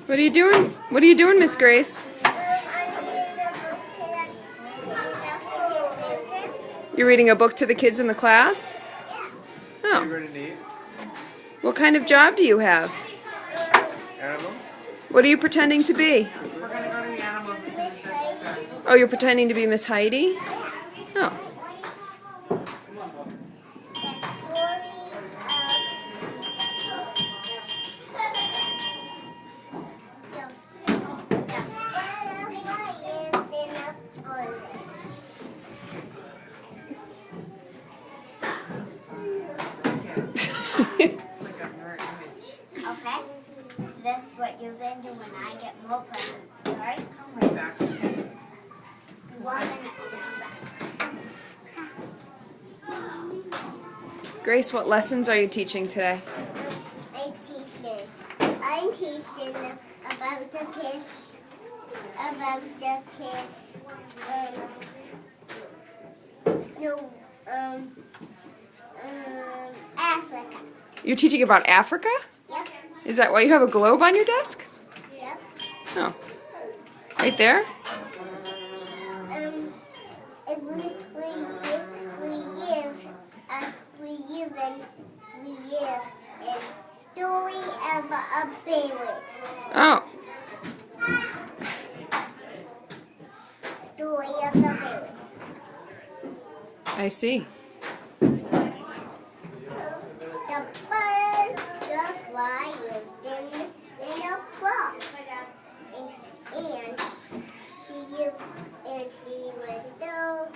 What are you doing? What are you doing, Miss Grace? You're reading a book to the kids in the class? Oh. What kind of job do you have? Animals? What are you pretending to be? We're going to go to the animals as soon as this is done. Oh, you're pretending to be Miss Heidi? Oh. It's like a mirror image. Okay? That's what you're going to do when I get more presents, alright? Come way back. Grace, what lessons are you teaching today? I'm teaching about the kiss, Africa. You're teaching about Africa? Yep, Is that why you have a globe on your desk? yep. Oh. Right there? And we live in story about a baby. Oh. Story of the baby. I see. The bird just fly in a frog. And she was so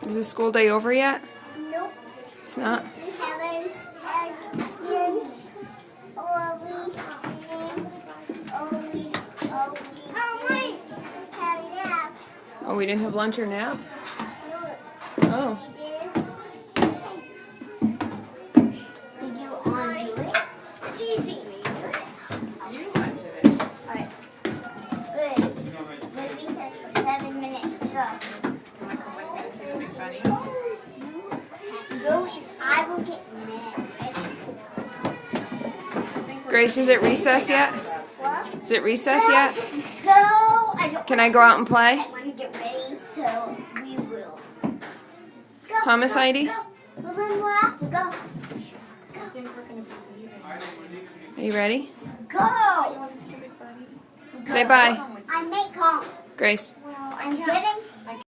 Is the school day over yet? nope. It's not? We haven't had lunch or we had a nap. Oh, we didn't have lunch or nap? No, Oh. we did. Did you undo it? It's easy. You wanted it. Alright. Good. The recess for 7 minutes. Go. You want to come with me to see the big bunny? Go and I will get mad. Grace, is it recess yet? What? Is it recess yet? Go! I don't Can I go out and play? I want to get ready, so we will. Go. Huh, Miss Heidi? Go. Well, then we'll have to go. I think we're going to be leaving. Are you ready? Go! You want to see the big bunny? Say bye. I may come. Grace. Well, I'm getting